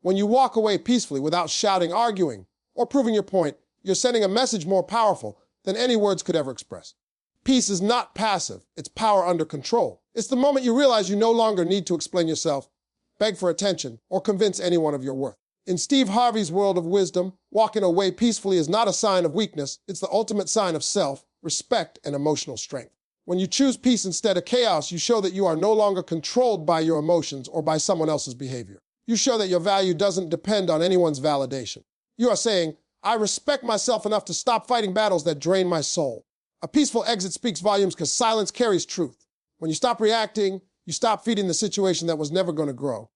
When you walk away peacefully without shouting, arguing, or proving your point, you're sending a message more powerful than any words could ever express. Peace is not passive, it's power under control. It's the moment you realize you no longer need to explain yourself, beg for attention, or convince anyone of your worth. In Steve Harvey's world of wisdom, walking away peacefully is not a sign of weakness, it's the ultimate sign of self, respect, and emotional strength. When you choose peace instead of chaos, you show that you are no longer controlled by your emotions or by someone else's behavior. You show that your value doesn't depend on anyone's validation. You are saying, I respect myself enough to stop fighting battles that drain my soul. A peaceful exit speaks volumes because silence carries truth. When you stop reacting, you stop feeding the situation that was never going to grow.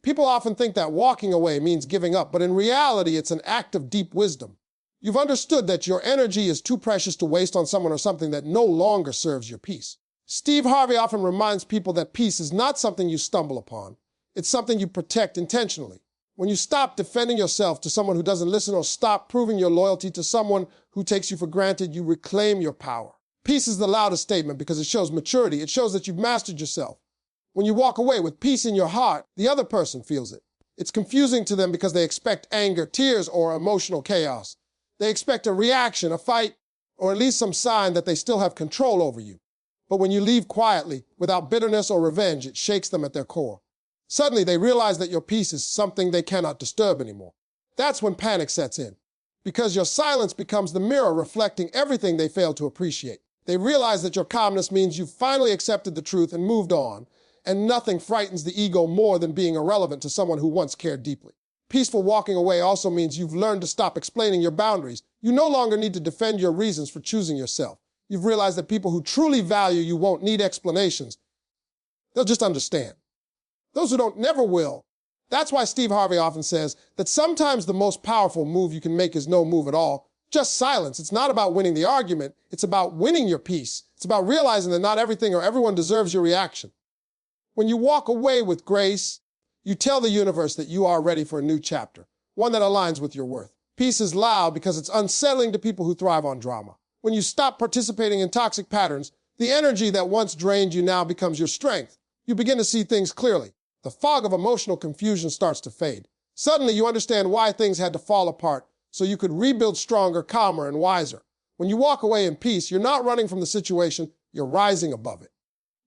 People often think that walking away means giving up, but in reality, it's an act of deep wisdom. You've understood that your energy is too precious to waste on someone or something that no longer serves your peace. Steve Harvey often reminds people that peace is not something you stumble upon. It's something you protect intentionally. When you stop defending yourself to someone who doesn't listen or stop proving your loyalty to someone who takes you for granted, you reclaim your power. Peace is the loudest statement because it shows maturity. It shows that you've mastered yourself. When you walk away with peace in your heart, the other person feels it. It's confusing to them because they expect anger, tears, or emotional chaos. They expect a reaction, a fight, or at least some sign that they still have control over you. But when you leave quietly, without bitterness or revenge, it shakes them at their core. Suddenly, they realize that your peace is something they cannot disturb anymore. That's when panic sets in, because your silence becomes the mirror reflecting everything they failed to appreciate. They realize that your calmness means you've finally accepted the truth and moved on, and nothing frightens the ego more than being irrelevant to someone who once cared deeply. Peaceful walking away also means you've learned to stop explaining your boundaries. You no longer need to defend your reasons for choosing yourself. You've realized that people who truly value you won't need explanations. They'll just understand. Those who don't never will. That's why Steve Harvey often says that sometimes the most powerful move you can make is no move at all, just silence. It's not about winning the argument. It's about winning your peace. It's about realizing that not everything or everyone deserves your reaction. When you walk away with grace, you tell the universe that you are ready for a new chapter, one that aligns with your worth. Peace is loud because it's unsettling to people who thrive on drama. When you stop participating in toxic patterns, the energy that once drained you now becomes your strength. You begin to see things clearly. The fog of emotional confusion starts to fade. Suddenly, you understand why things had to fall apart so you could rebuild stronger, calmer, and wiser. When you walk away in peace, you're not running from the situation, you're rising above it.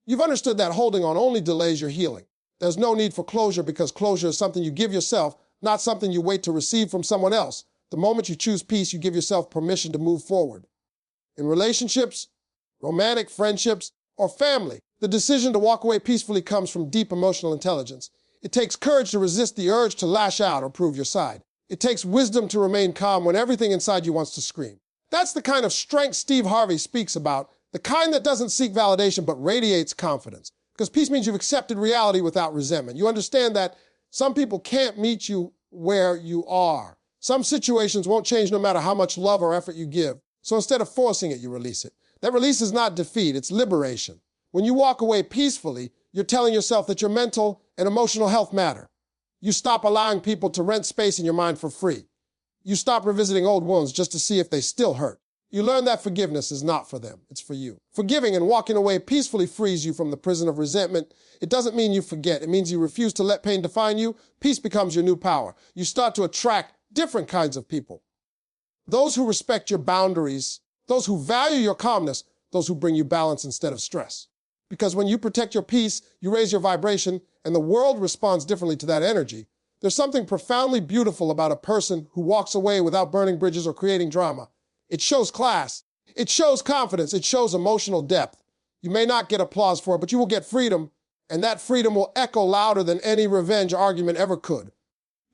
You've understood that holding on only delays your healing. There's no need for closure because closure is something you give yourself, not something you wait to receive from someone else. The moment you choose peace, you give yourself permission to move forward. In relationships, romantic, friendships, or family, the decision to walk away peacefully comes from deep emotional intelligence. It takes courage to resist the urge to lash out or prove your side. It takes wisdom to remain calm when everything inside you wants to scream. That's the kind of strength Steve Harvey speaks about, the kind that doesn't seek validation but radiates confidence. Because peace means you've accepted reality without resentment. You understand that some people can't meet you where you are. Some situations won't change no matter how much love or effort you give. So instead of forcing it, you release it. That release is not defeat, it's liberation. When you walk away peacefully, you're telling yourself that your mental and emotional health matter. You stop allowing people to rent space in your mind for free. You stop revisiting old wounds just to see if they still hurt. You learn that forgiveness is not for them, it's for you. Forgiving and walking away peacefully frees you from the prison of resentment. It doesn't mean you forget. It means you refuse to let pain define you. Peace becomes your new power. You start to attract different kinds of people. Those who respect your boundaries, those who value your calmness, those who bring you balance instead of stress. Because when you protect your peace, you raise your vibration, and the world responds differently to that energy. There's something profoundly beautiful about a person who walks away without burning bridges or creating drama. It shows class, it shows confidence, it shows emotional depth. You may not get applause for it, but you will get freedom, and that freedom will echo louder than any revenge argument ever could.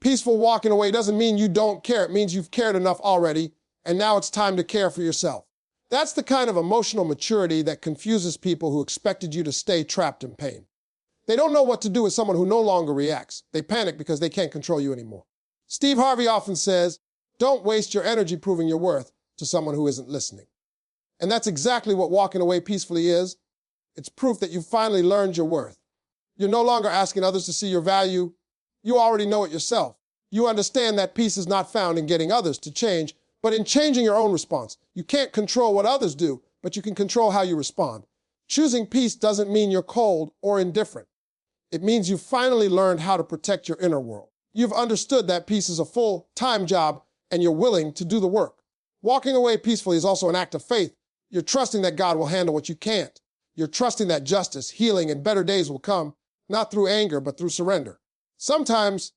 Peaceful walking away doesn't mean you don't care. It means you've cared enough already, and now it's time to care for yourself. That's the kind of emotional maturity that confuses people who expected you to stay trapped in pain. They don't know what to do with someone who no longer reacts. They panic because they can't control you anymore. Steve Harvey often says, don't waste your energy proving your worth to someone who isn't listening. And that's exactly what walking away peacefully is. It's proof that you've finally learned your worth. You're no longer asking others to see your value. You already know it yourself. You understand that peace is not found in getting others to change, but in changing your own response. You can't control what others do, but you can control how you respond. Choosing peace doesn't mean you're cold or indifferent. It means you've finally learned how to protect your inner world. You've understood that peace is a full-time job and you're willing to do the work. Walking away peacefully is also an act of faith. You're trusting that God will handle what you can't. You're trusting that justice, healing, and better days will come, not through anger, but through surrender. Sometimes,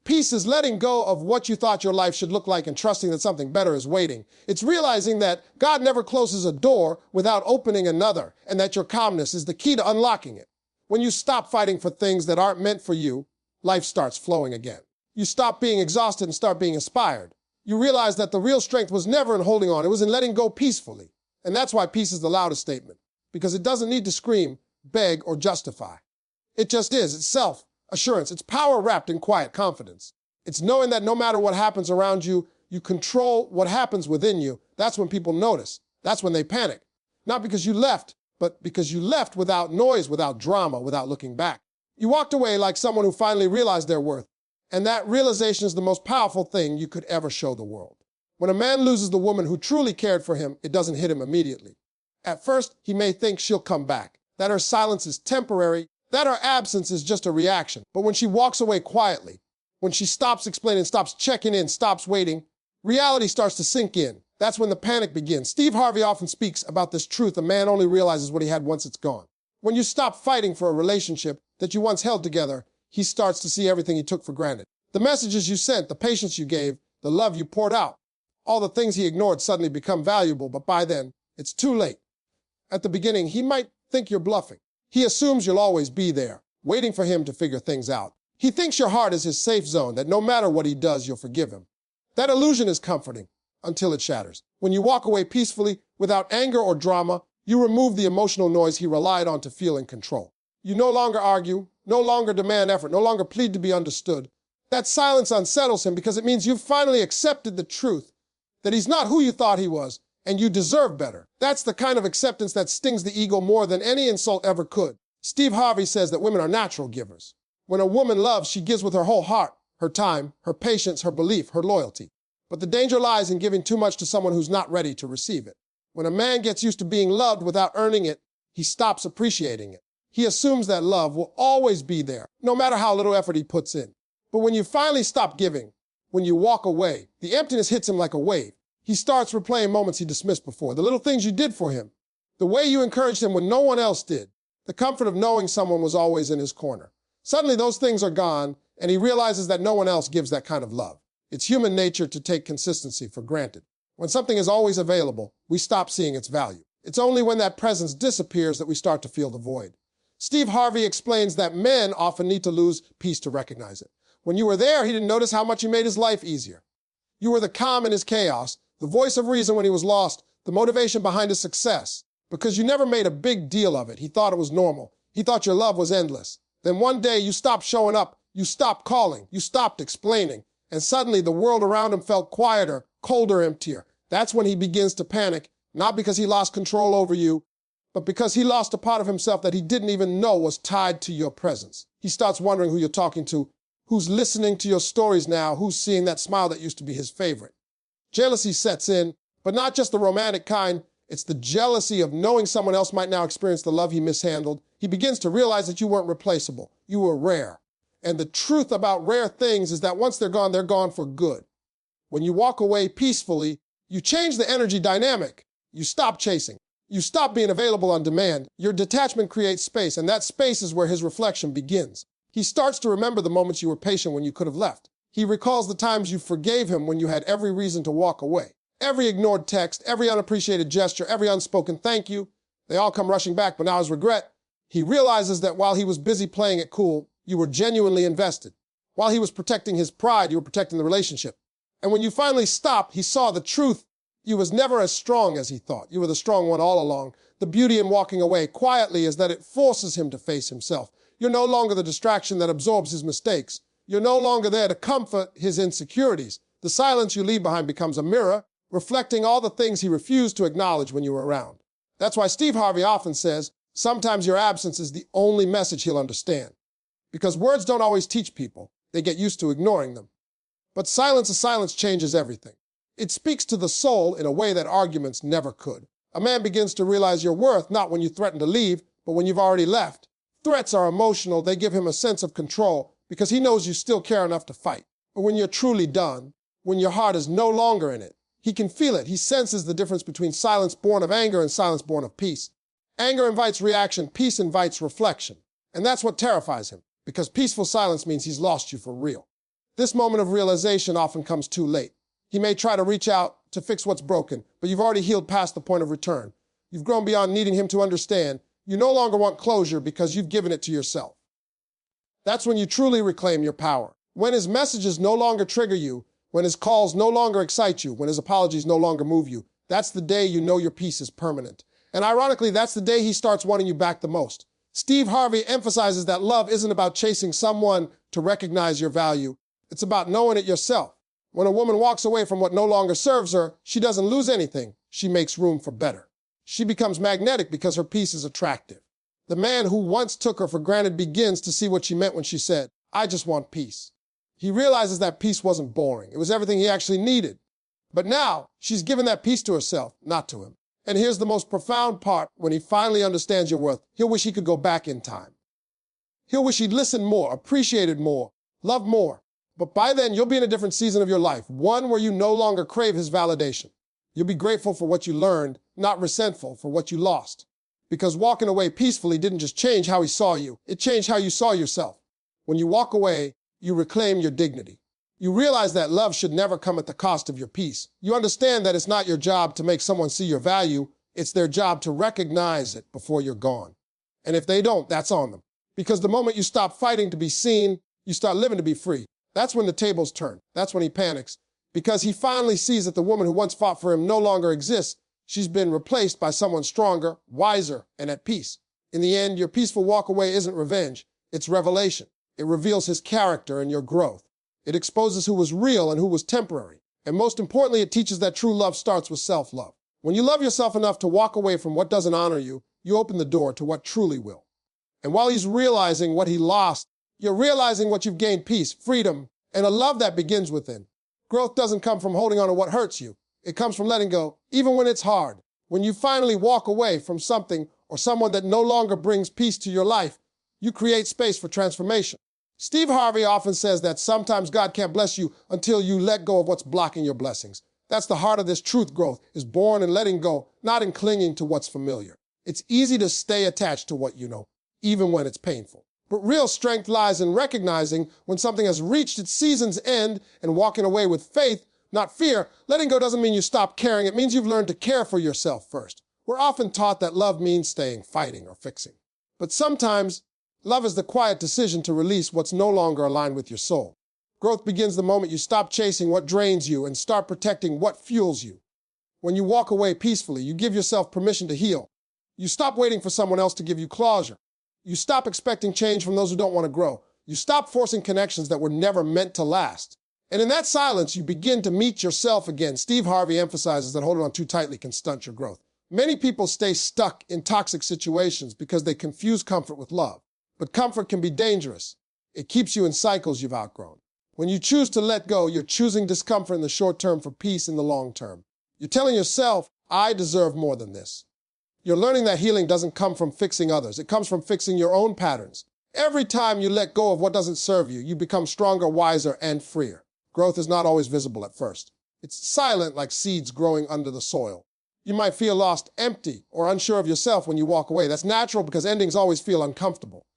peace is letting go of what you thought your life should look like and trusting that something better is waiting. It's realizing that God never closes a door without opening another, and that your calmness is the key to unlocking it. When you stop fighting for things that aren't meant for you, life starts flowing again. You stop being exhausted and start being inspired. You realize that the real strength was never in holding on, it was in letting go peacefully. And that's why peace is the loudest statement, because it doesn't need to scream, beg, or justify. It just is. It's self-assurance. It's power wrapped in quiet confidence. It's knowing that no matter what happens around you, you control what happens within you. That's when people notice. That's when they panic. Not because you left, but because you left without noise, without drama, without looking back. You walked away like someone who finally realized their worth. And that realization is the most powerful thing you could ever show the world. When a man loses the woman who truly cared for him, it doesn't hit him immediately. At first, he may think she'll come back, that her silence is temporary, that her absence is just a reaction. But when she walks away quietly, when she stops explaining, stops checking in, stops waiting, reality starts to sink in. That's when the panic begins. Steve Harvey often speaks about this truth: a man only realizes what he had once it's gone. When you stop fighting for a relationship that you once held together, he starts to see everything he took for granted. The messages you sent, the patience you gave, the love you poured out, all the things he ignored suddenly become valuable, but by then, it's too late. At the beginning, he might think you're bluffing. He assumes you'll always be there, waiting for him to figure things out. He thinks your heart is his safe zone, that no matter what he does, you'll forgive him. That illusion is comforting until it shatters. When you walk away peacefully, without anger or drama, you remove the emotional noise he relied on to feel in control. You no longer argue, no longer demand effort, no longer plead to be understood. That silence unsettles him because it means you've finally accepted the truth that he's not who you thought he was, and you deserve better. That's the kind of acceptance that stings the ego more than any insult ever could. Steve Harvey says that women are natural givers. When a woman loves, she gives with her whole heart, her time, her patience, her belief, her loyalty. But the danger lies in giving too much to someone who's not ready to receive it. When a man gets used to being loved without earning it, he stops appreciating it. He assumes that love will always be there, no matter how little effort he puts in. But when you finally stop giving, when you walk away, the emptiness hits him like a wave. He starts replaying moments he dismissed before, the little things you did for him, the way you encouraged him when no one else did, the comfort of knowing someone was always in his corner. Suddenly those things are gone, and he realizes that no one else gives that kind of love. It's human nature to take consistency for granted. When something is always available, we stop seeing its value. It's only when that presence disappears that we start to feel the void. Steve Harvey explains that men often need to lose peace to recognize it. When you were there, he didn't notice how much you made his life easier. You were the calm in his chaos, the voice of reason when he was lost, the motivation behind his success. Because you never made a big deal of it. He thought it was normal. He thought your love was endless. Then one day you stopped showing up, you stopped calling, you stopped explaining, and suddenly the world around him felt quieter, colder, emptier. That's when he begins to panic, not because he lost control over you, but because he lost a part of himself that he didn't even know was tied to your presence. He starts wondering who you're talking to, who's listening to your stories now, who's seeing that smile that used to be his favorite. Jealousy sets in, but not just the romantic kind. It's the jealousy of knowing someone else might now experience the love he mishandled. He begins to realize that you weren't replaceable. You were rare. And the truth about rare things is that once they're gone for good. When you walk away peacefully, you change the energy dynamic. You stop chasing. You stop being available on demand. Your detachment creates space, and that space is where his reflection begins. He starts to remember the moments you were patient when you could have left. He recalls the times you forgave him when you had every reason to walk away. Every ignored text, every unappreciated gesture, every unspoken thank you, they all come rushing back, but now his regret. He realizes that while he was busy playing it cool, you were genuinely invested. While he was protecting his pride, you were protecting the relationship. And when you finally stopped, he saw the truth. You was never as strong as he thought. You were the strong one all along. The beauty in walking away quietly is that it forces him to face himself. You're no longer the distraction that absorbs his mistakes. You're no longer there to comfort his insecurities. The silence you leave behind becomes a mirror, reflecting all the things he refused to acknowledge when you were around. That's why Steve Harvey often says, sometimes your absence is the only message he'll understand. Because words don't always teach people. They get used to ignoring them. But silence changes everything. It speaks to the soul in a way that arguments never could. A man begins to realize your worth not when you threaten to leave, but when you've already left. Threats are emotional. They give him a sense of control, because he knows you still care enough to fight. But when you're truly done, when your heart is no longer in it, he can feel it. He senses the difference between silence born of anger and silence born of peace. Anger invites reaction, peace invites reflection. And that's what terrifies him, because peaceful silence means he's lost you for real. This moment of realization often comes too late. He may try to reach out to fix what's broken, but you've already healed past the point of return. You've grown beyond needing him to understand. You no longer want closure because you've given it to yourself. That's when you truly reclaim your power. When his messages no longer trigger you, when his calls no longer excite you, when his apologies no longer move you, that's the day you know your peace is permanent. And ironically, that's the day he starts wanting you back the most. Steve Harvey emphasizes that love isn't about chasing someone to recognize your value. It's about knowing it yourself. When a woman walks away from what no longer serves her, she doesn't lose anything. She makes room for better. She becomes magnetic because her peace is attractive. The man who once took her for granted begins to see what she meant when she said, "I just want peace." He realizes that peace wasn't boring. It was everything he actually needed. But now, she's given that peace to herself, not to him. And here's the most profound part: when he finally understands your worth, he'll wish he could go back in time. He'll wish he'd listened more, appreciated more, loved more. But by then, you'll be in a different season of your life, one where you no longer crave his validation. You'll be grateful for what you learned, not resentful for what you lost. Because walking away peacefully didn't just change how he saw you, it changed how you saw yourself. When you walk away, you reclaim your dignity. You realize that love should never come at the cost of your peace. You understand that it's not your job to make someone see your value, it's their job to recognize it before you're gone. And if they don't, that's on them. Because the moment you stop fighting to be seen, you start living to be free. That's when the tables turn. That's when he panics. Because he finally sees that the woman who once fought for him no longer exists. She's been replaced by someone stronger, wiser, and at peace. In the end, your peaceful walk away isn't revenge, it's revelation. It reveals his character and your growth. It exposes who was real and who was temporary. And most importantly, it teaches that true love starts with self-love. When you love yourself enough to walk away from what doesn't honor you, you open the door to what truly will. And while he's realizing what he lost, you're realizing what you've gained: peace, freedom, and a love that begins within. Growth doesn't come from holding on to what hurts you. It comes from letting go, even when it's hard. When you finally walk away from something or someone that no longer brings peace to your life, you create space for transformation. Steve Harvey often says that sometimes God can't bless you until you let go of what's blocking your blessings. That's the heart of this truth. Growth is born in letting go, not in clinging to what's familiar. It's easy to stay attached to what you know, even when it's painful. But real strength lies in recognizing when something has reached its season's end and walking away with faith, not fear. Letting go doesn't mean you stop caring. It means you've learned to care for yourself first. We're often taught that love means staying, fighting, or fixing. But sometimes, love is the quiet decision to release what's no longer aligned with your soul. Growth begins the moment you stop chasing what drains you and start protecting what fuels you. When you walk away peacefully, you give yourself permission to heal. You stop waiting for someone else to give you closure. You stop expecting change from those who don't want to grow. You stop forcing connections that were never meant to last. And in that silence, you begin to meet yourself again. Steve Harvey emphasizes that holding on too tightly can stunt your growth. Many people stay stuck in toxic situations because they confuse comfort with love. But comfort can be dangerous. It keeps you in cycles you've outgrown. When you choose to let go, you're choosing discomfort in the short term for peace in the long term. You're telling yourself, I deserve more than this. You're learning that healing doesn't come from fixing others. It comes from fixing your own patterns. Every time you let go of what doesn't serve you, you become stronger, wiser, and freer. Growth is not always visible at first. It's silent, like seeds growing under the soil. You might feel lost, empty, or unsure of yourself when you walk away. That's natural because endings always feel uncomfortable.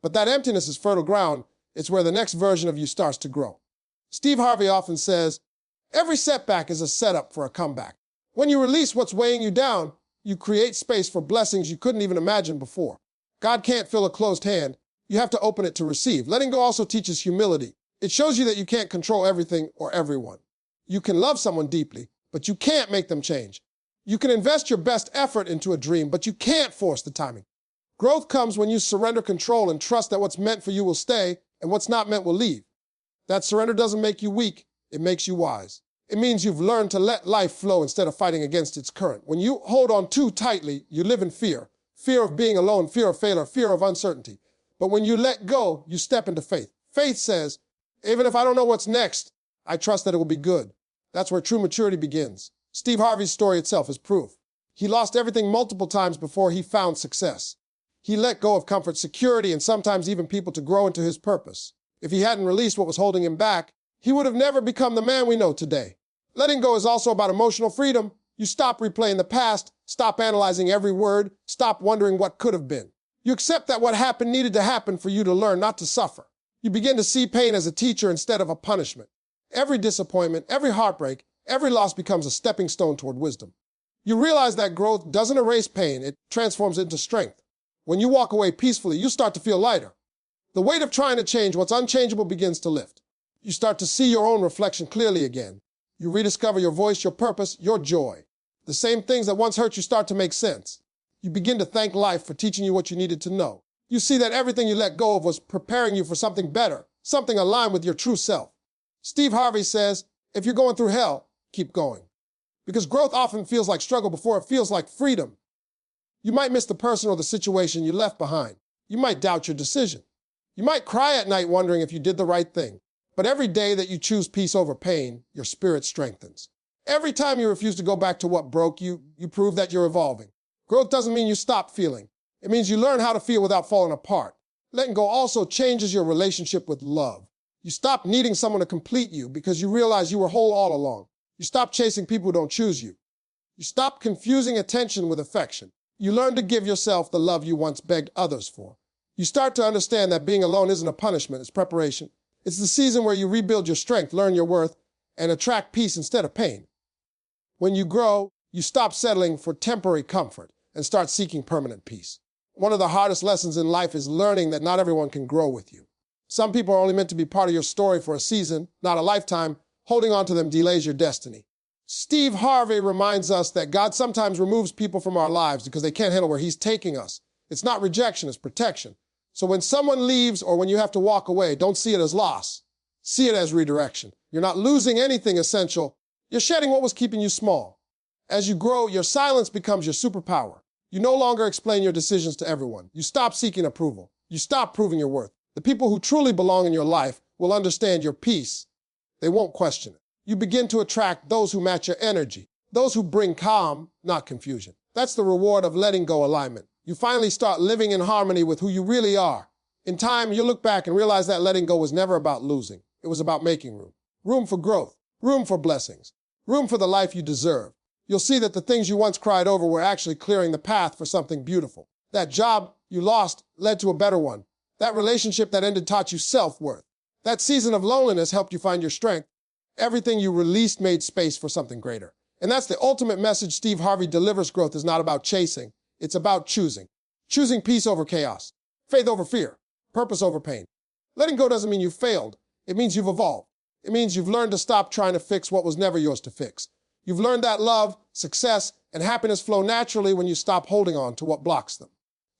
But that emptiness is fertile ground. It's where the next version of you starts to grow. Steve Harvey often says, every setback is a setup for a comeback. When you release what's weighing you down, you create space for blessings you couldn't even imagine before. God can't fill a closed hand. You have to open it to receive. Letting go also teaches humility. It shows you that you can't control everything or everyone. You can love someone deeply, but you can't make them change. You can invest your best effort into a dream, but you can't force the timing. Growth comes when you surrender control and trust that what's meant for you will stay and what's not meant will leave. That surrender doesn't make you weak, it makes you wise. It means you've learned to let life flow instead of fighting against its current. When you hold on too tightly, you live in fear. Fear of being alone, fear of failure, fear of uncertainty. But when you let go, you step into faith. Faith says, even if I don't know what's next, I trust that it will be good. That's where true maturity begins. Steve Harvey's story itself is proof. He lost everything multiple times before he found success. He let go of comfort, security, and sometimes even people to grow into his purpose. If he hadn't released what was holding him back, he would have never become the man we know today. Letting go is also about emotional freedom. You stop replaying the past, stop analyzing every word, stop wondering what could have been. You accept that what happened needed to happen for you to learn, not to suffer. You begin to see pain as a teacher instead of a punishment. Every disappointment, every heartbreak, every loss becomes a stepping stone toward wisdom. You realize that growth doesn't erase pain, it transforms it into strength. When you walk away peacefully, you start to feel lighter. The weight of trying to change what's unchangeable begins to lift. You start to see your own reflection clearly again. You rediscover your voice, your purpose, your joy. The same things that once hurt you start to make sense. You begin to thank life for teaching you what you needed to know. You see that everything you let go of was preparing you for something better, something aligned with your true self. Steve Harvey says, if you're going through hell, keep going. Because growth often feels like struggle before it feels like freedom. You might miss the person or the situation you left behind. You might doubt your decision. You might cry at night wondering if you did the right thing. But every day that you choose peace over pain, your spirit strengthens. Every time you refuse to go back to what broke you, you prove that you're evolving. Growth doesn't mean you stop feeling. It means you learn how to feel without falling apart. Letting go also changes your relationship with love. You stop needing someone to complete you because you realize you were whole all along. You stop chasing people who don't choose you. You stop confusing attention with affection. You learn to give yourself the love you once begged others for. You start to understand that being alone isn't a punishment, it's preparation. It's the season where you rebuild your strength, learn your worth, and attract peace instead of pain. When you grow, you stop settling for temporary comfort and start seeking permanent peace. One of the hardest lessons in life is learning that not everyone can grow with you. Some people are only meant to be part of your story for a season, not a lifetime. Holding on to them delays your destiny. Steve Harvey reminds us that God sometimes removes people from our lives because they can't handle where He's taking us. It's not rejection, it's protection. So when someone leaves or when you have to walk away, don't see it as loss. See it as redirection. You're not losing anything essential. You're shedding what was keeping you small. As you grow, your silence becomes your superpower. You no longer explain your decisions to everyone. You stop seeking approval. You stop proving your worth. The people who truly belong in your life will understand your peace. They won't question it. You begin to attract those who match your energy, those who bring calm, not confusion. That's the reward of letting go alignment. You finally start living in harmony with who you really are. In time, you'll look back and realize that letting go was never about losing. It was about making room. Room for growth. Room for blessings. Room for the life you deserve. You'll see that the things you once cried over were actually clearing the path for something beautiful. That job you lost led to a better one. That relationship that ended taught you self-worth. That season of loneliness helped you find your strength. Everything you released made space for something greater. And that's the ultimate message Steve Harvey delivers. Growth is not about chasing. It's about choosing. Choosing peace over chaos, faith over fear, purpose over pain. Letting go doesn't mean you failed. It means you've evolved. It means you've learned to stop trying to fix what was never yours to fix. You've learned that love, success, and happiness flow naturally when you stop holding on to what blocks them.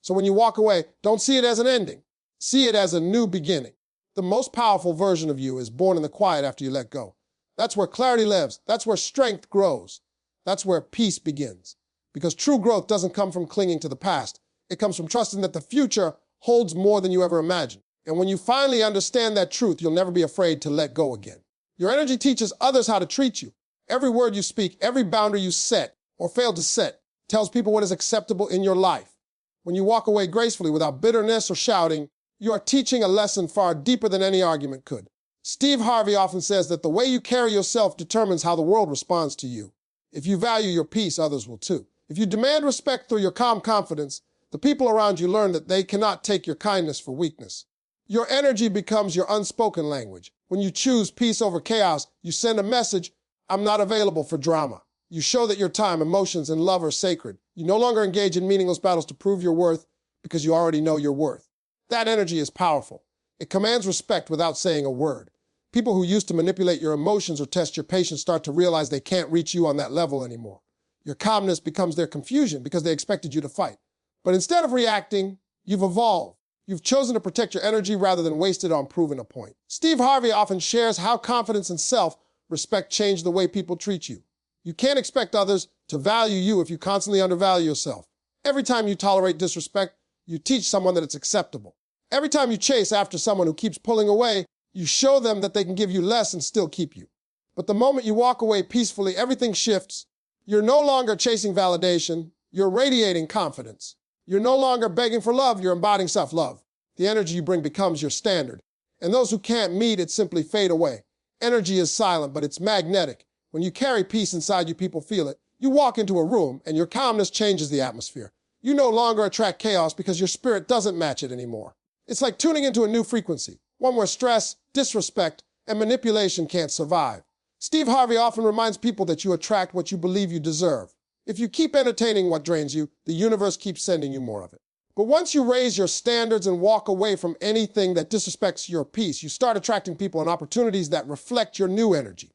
So when you walk away, don't see it as an ending. See it as a new beginning. The most powerful version of you is born in the quiet after you let go. That's where clarity lives. That's where strength grows. That's where peace begins. Because true growth doesn't come from clinging to the past. It comes from trusting that the future holds more than you ever imagined. And when you finally understand that truth, you'll never be afraid to let go again. Your energy teaches others how to treat you. Every word you speak, every boundary you set or fail to set tells people what is acceptable in your life. When you walk away gracefully without bitterness or shouting, you are teaching a lesson far deeper than any argument could. Steve Harvey often says that the way you carry yourself determines how the world responds to you. If you value your peace, others will too. If you demand respect through your calm confidence, the people around you learn that they cannot take your kindness for weakness. Your energy becomes your unspoken language. When you choose peace over chaos, you send a message, I'm not available for drama. You show that your time, emotions, and love are sacred. You no longer engage in meaningless battles to prove your worth because you already know your worth. That energy is powerful. It commands respect without saying a word. People who used to manipulate your emotions or test your patience start to realize they can't reach you on that level anymore. Your calmness becomes their confusion because they expected you to fight. But instead of reacting, you've evolved. You've chosen to protect your energy rather than waste it on proving a point. Steve Harvey often shares how confidence and self-respect change the way people treat you. You can't expect others to value you if you constantly undervalue yourself. Every time you tolerate disrespect, you teach someone that it's acceptable. Every time you chase after someone who keeps pulling away, you show them that they can give you less and still keep you. But the moment you walk away peacefully, everything shifts. You're no longer chasing validation. You're radiating confidence. You're no longer begging for love. You're embodying self-love. The energy you bring becomes your standard. And those who can't meet it simply fade away. Energy is silent, but it's magnetic. When you carry peace inside you, people feel it. You walk into a room, and your calmness changes the atmosphere. You no longer attract chaos because your spirit doesn't match it anymore. It's like tuning into a new frequency, one where stress, disrespect, and manipulation can't survive. Steve Harvey often reminds people that you attract what you believe you deserve. If you keep entertaining what drains you, the universe keeps sending you more of it. But once you raise your standards and walk away from anything that disrespects your peace, you start attracting people and opportunities that reflect your new energy.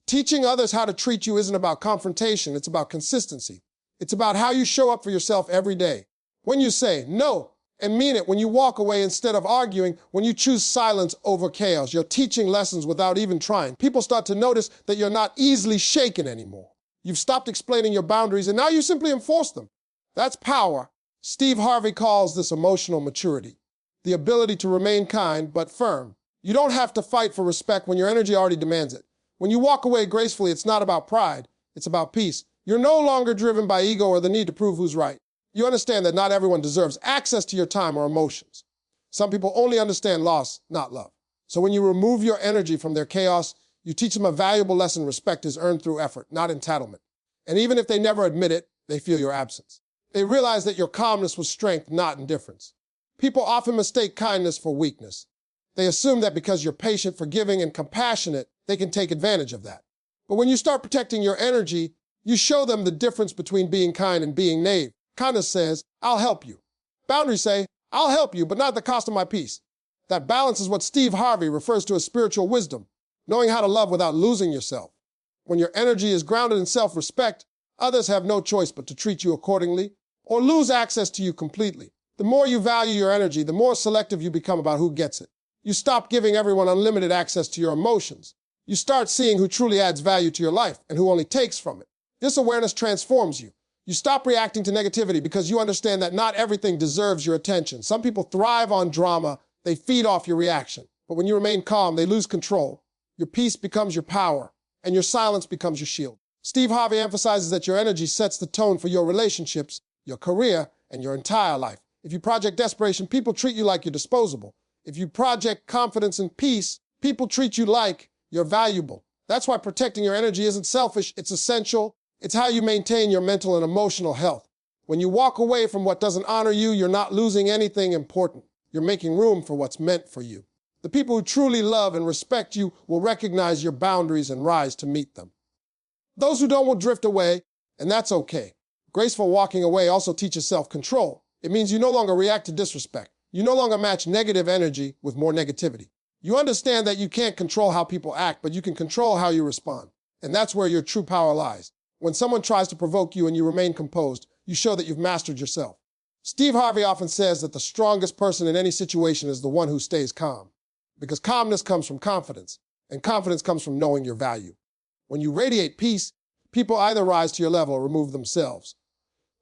Teaching others how to treat you isn't about confrontation, it's about consistency. It's about how you show up for yourself every day. When you say no and mean it, when you walk away instead of arguing, when you choose silence over chaos, you're teaching lessons without even trying. People start to notice that you're not easily shaken anymore. You've stopped explaining your boundaries and now you simply enforce them. That's power. Steve Harvey calls this emotional maturity, the ability to remain kind but firm. You don't have to fight for respect when your energy already demands it. When you walk away gracefully, it's not about pride, it's about peace. You're no longer driven by ego or the need to prove who's right. You understand that not everyone deserves access to your time or emotions. Some people only understand loss, not love. So when you remove your energy from their chaos, you teach them a valuable lesson: respect is earned through effort, not entitlement. And even if they never admit it, they feel your absence. They realize that your calmness was strength, not indifference. People often mistake kindness for weakness. They assume that because you're patient, forgiving, and compassionate, they can take advantage of that. But when you start protecting your energy, you show them the difference between being kind and being naive. Kindness says, I'll help you. Boundaries say, I'll help you, but not at the cost of my peace. That balance is what Steve Harvey refers to as spiritual wisdom, knowing how to love without losing yourself. When your energy is grounded in self-respect, others have no choice but to treat you accordingly or lose access to you completely. The more you value your energy, the more selective you become about who gets it. You stop giving everyone unlimited access to your emotions. You start seeing who truly adds value to your life and who only takes from it. This awareness transforms you. You stop reacting to negativity because you understand that not everything deserves your attention. Some people thrive on drama. They feed off your reaction. But when you remain calm, they lose control. Your peace becomes your power, and your silence becomes your shield. Steve Harvey emphasizes that your energy sets the tone for your relationships, your career, and your entire life. If you project desperation, people treat you like you're disposable. If you project confidence and peace, people treat you like you're valuable. That's why protecting your energy isn't selfish, it's essential. It's how you maintain your mental and emotional health. When you walk away from what doesn't honor you, you're not losing anything important. You're making room for what's meant for you. The people who truly love and respect you will recognize your boundaries and rise to meet them. Those who don't will drift away, and that's okay. Graceful walking away also teaches self-control. It means you no longer react to disrespect. You no longer match negative energy with more negativity. You understand that you can't control how people act, but you can control how you respond. And that's where your true power lies. When someone tries to provoke you and you remain composed, you show that you've mastered yourself. Steve Harvey often says that the strongest person in any situation is the one who stays calm. Because calmness comes from confidence, and confidence comes from knowing your value. When you radiate peace, people either rise to your level or remove themselves.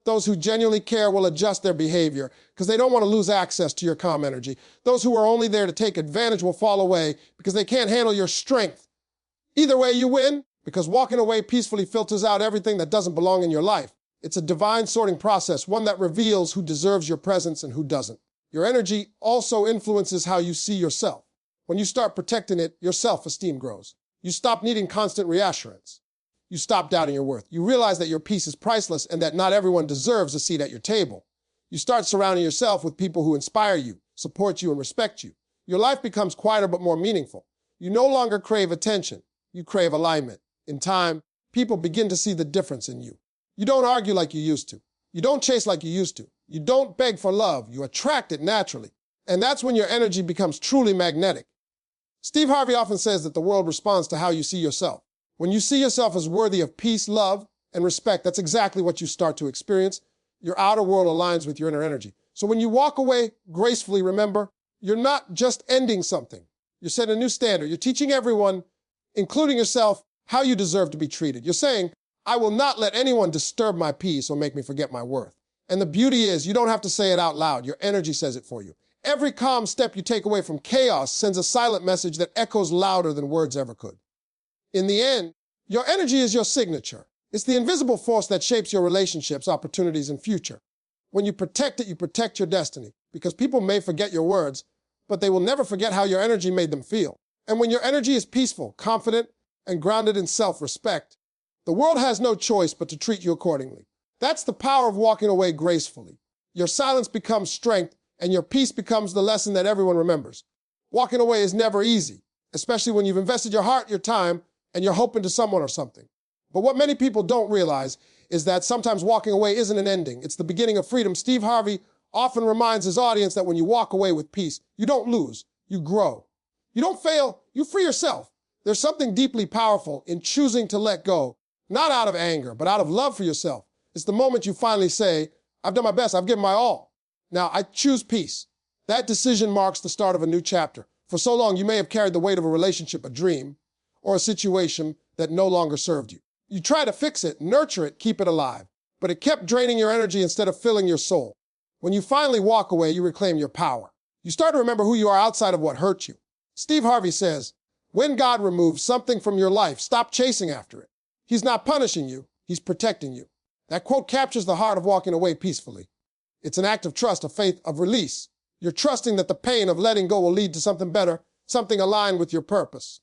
Those who genuinely care will adjust their behavior because they don't want to lose access to your calm energy. Those who are only there to take advantage will fall away because they can't handle your strength. Either way, you win, because walking away peacefully filters out everything that doesn't belong in your life. It's a divine sorting process, one that reveals who deserves your presence and who doesn't. Your energy also influences how you see yourself. When you start protecting it, your self-esteem grows. You stop needing constant reassurance. You stop doubting your worth. You realize that your peace is priceless and that not everyone deserves a seat at your table. You start surrounding yourself with people who inspire you, support you, and respect you. Your life becomes quieter but more meaningful. You no longer crave attention. You crave alignment. In time, people begin to see the difference in you. You don't argue like you used to. You don't chase like you used to. You don't beg for love. You attract it naturally. And that's when your energy becomes truly magnetic. Steve Harvey often says that the world responds to how you see yourself. When you see yourself as worthy of peace, love, and respect, that's exactly what you start to experience. Your outer world aligns with your inner energy. So when you walk away gracefully, remember, you're not just ending something. You're setting a new standard. You're teaching everyone, including yourself, how you deserve to be treated. You're saying, I will not let anyone disturb my peace or make me forget my worth. And the beauty is, you don't have to say it out loud. Your energy says it for you. Every calm step you take away from chaos sends a silent message that echoes louder than words ever could. In the end, your energy is your signature. It's the invisible force that shapes your relationships, opportunities, and future. When you protect it, you protect your destiny, because people may forget your words, but they will never forget how your energy made them feel. And when your energy is peaceful, confident, and grounded in self-respect, the world has no choice but to treat you accordingly. That's the power of walking away gracefully. Your silence becomes strength, and your peace becomes the lesson that everyone remembers. Walking away is never easy, especially when you've invested your heart, your time, and your hope into someone or something. But what many people don't realize is that sometimes walking away isn't an ending. It's the beginning of freedom. Steve Harvey often reminds his audience that when you walk away with peace, you don't lose, you grow. You don't fail, you free yourself. There's something deeply powerful in choosing to let go, not out of anger, but out of love for yourself. It's the moment you finally say, I've done my best, I've given my all. Now, I choose peace. That decision marks the start of a new chapter. For so long, you may have carried the weight of a relationship, a dream, or a situation that no longer served you. You try to fix it, nurture it, keep it alive, but it kept draining your energy instead of filling your soul. When you finally walk away, you reclaim your power. You start to remember who you are outside of what hurt you. Steve Harvey says, when God removes something from your life, stop chasing after it. He's not punishing you, he's protecting you. That quote captures the heart of walking away peacefully. It's an act of trust, a faith of release. You're trusting that the pain of letting go will lead to something better, something aligned with your purpose.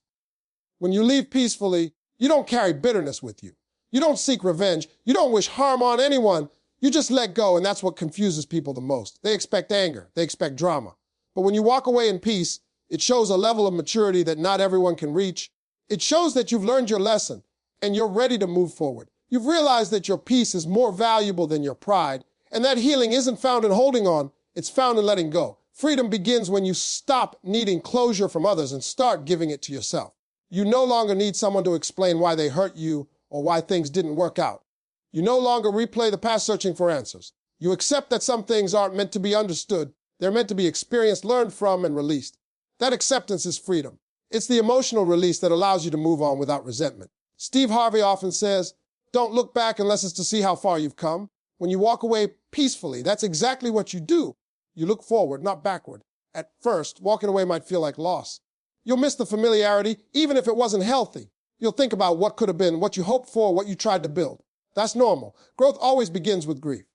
When you leave peacefully, you don't carry bitterness with you. You don't seek revenge. You don't wish harm on anyone. You just let go, and that's what confuses people the most. They expect anger. They expect drama. But when you walk away in peace, it shows a level of maturity that not everyone can reach. It shows that you've learned your lesson, and you're ready to move forward. You've realized that your peace is more valuable than your pride, and that healing isn't found in holding on, it's found in letting go. Freedom begins when you stop needing closure from others and start giving it to yourself. You no longer need someone to explain why they hurt you or why things didn't work out. You no longer replay the past searching for answers. You accept that some things aren't meant to be understood. They're meant to be experienced, learned from, and released. That acceptance is freedom. It's the emotional release that allows you to move on without resentment. Steve Harvey often says, don't look back unless it's to see how far you've come. When you walk away peacefully, that's exactly what you do. You look forward, not backward. At first, walking away might feel like loss. You'll miss the familiarity, even if it wasn't healthy. You'll think about what could have been, what you hoped for, what you tried to build. That's normal. Growth always begins with grief.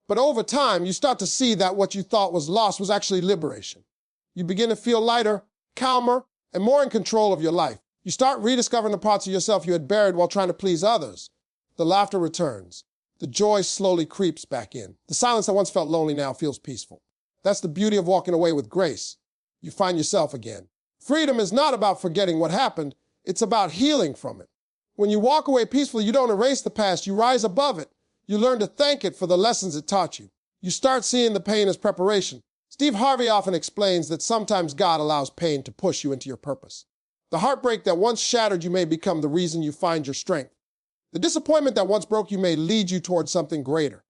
But over time, you start to see that what you thought was loss was actually liberation. You begin to feel lighter, calmer, and more in control of your life. You start rediscovering the parts of yourself you had buried while trying to please others. The laughter returns. The joy slowly creeps back in. The silence that once felt lonely now feels peaceful. That's the beauty of walking away with grace. You find yourself again. Freedom is not about forgetting what happened. It's about healing from it. When you walk away peacefully, you don't erase the past. You rise above it. You learn to thank it for the lessons it taught you. You start seeing the pain as preparation. Steve Harvey often explains that sometimes God allows pain to push you into your purpose. The heartbreak that once shattered you may become the reason you find your strength. The disappointment that once broke you may lead you towards something greater.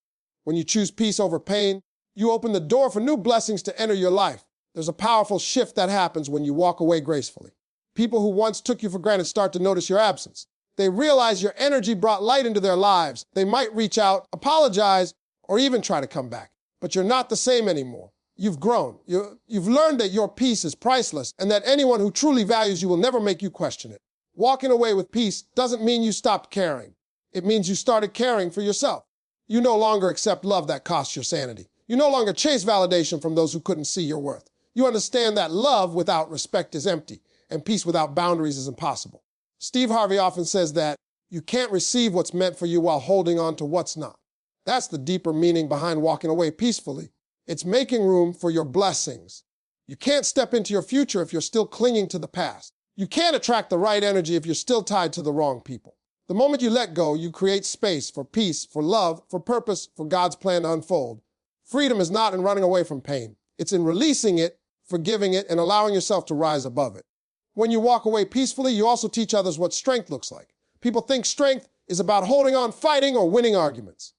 When you choose peace over pain, you open the door for new blessings to enter your life. There's a powerful shift that happens when you walk away gracefully. People who once took you for granted start to notice your absence. They realize your energy brought light into their lives. They might reach out, apologize, or even try to come back. But you're not the same anymore. You've grown. You've learned that your peace is priceless and that anyone who truly values you will never make you question it. Walking away with peace doesn't mean you stopped caring. It means you started caring for yourself. You no longer accept love that costs your sanity. You no longer chase validation from those who couldn't see your worth. You understand that love without respect is empty, and peace without boundaries is impossible. Steve Harvey often says that you can't receive what's meant for you while holding on to what's not. That's the deeper meaning behind walking away peacefully. It's making room for your blessings. You can't step into your future if you're still clinging to the past. You can't attract the right energy if you're still tied to the wrong people. The moment you let go, you create space for peace, for love, for purpose, for God's plan to unfold. Freedom is not in running away from pain. It's in releasing it, forgiving it, and allowing yourself to rise above it. When you walk away peacefully, you also teach others what strength looks like. People think strength is about holding on, fighting, or winning arguments.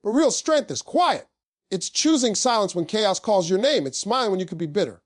But real strength is quiet. It's choosing silence when chaos calls your name. It's smiling when you could be bitter.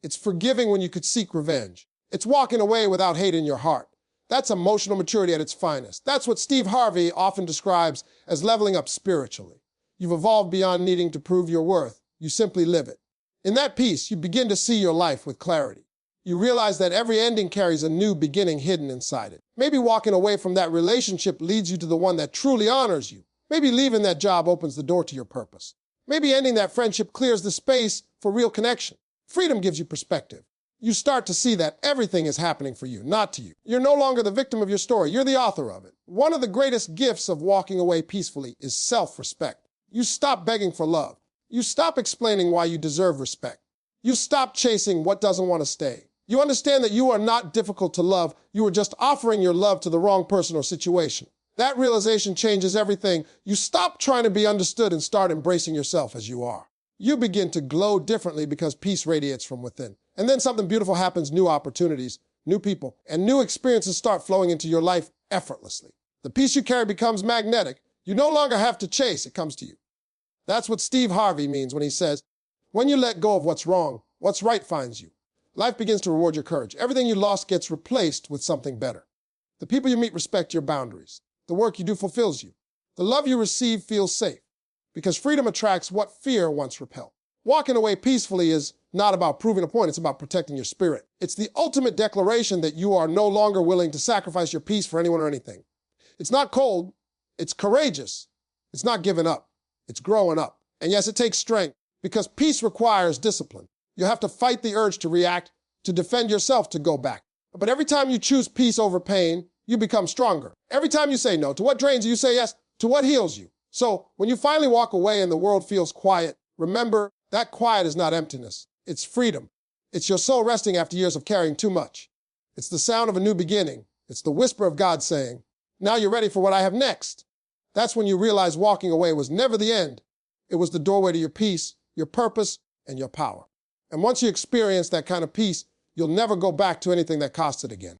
It's forgiving when you could seek revenge. It's walking away without hate in your heart. That's emotional maturity at its finest. That's what Steve Harvey often describes as leveling up spiritually. You've evolved beyond needing to prove your worth. You simply live it. In that peace, you begin to see your life with clarity. You realize that every ending carries a new beginning hidden inside it. Maybe walking away from that relationship leads you to the one that truly honors you. Maybe leaving that job opens the door to your purpose. Maybe ending that friendship clears the space for real connection. Freedom gives you perspective. You start to see that everything is happening for you, not to you. You're no longer the victim of your story. You're the author of it. One of the greatest gifts of walking away peacefully is self-respect. You stop begging for love. You stop explaining why you deserve respect. You stop chasing what doesn't want to stay. You understand that you are not difficult to love. You are just offering your love to the wrong person or situation. That realization changes everything. You stop trying to be understood and start embracing yourself as you are. You begin to glow differently because peace radiates from within. And then something beautiful happens, new opportunities, new people, and new experiences start flowing into your life effortlessly. The peace you carry becomes magnetic. You no longer have to chase, it comes to you. That's what Steve Harvey means when he says, when you let go of what's wrong, what's right finds you. Life begins to reward your courage. Everything you lost gets replaced with something better. The people you meet respect your boundaries. The work you do fulfills you. The love you receive feels safe, because freedom attracts what fear once repelled. Walking away peacefully is not about proving a point, it's about protecting your spirit. It's the ultimate declaration that you are no longer willing to sacrifice your peace for anyone or anything. It's not cold, it's courageous. It's not giving up, it's growing up. And yes, it takes strength, because peace requires discipline. You have to fight the urge to react, to defend yourself, to go back. But every time you choose peace over pain, you become stronger. Every time you say no to what drains you, you say yes to what heals you. So when you finally walk away and the world feels quiet, remember that quiet is not emptiness. It's freedom. It's your soul resting after years of carrying too much. It's the sound of a new beginning. It's the whisper of God saying, now you're ready for what I have next. That's when you realize walking away was never the end. It was the doorway to your peace, your purpose, and your power. And once you experience that kind of peace, you'll never go back to anything that cost it again.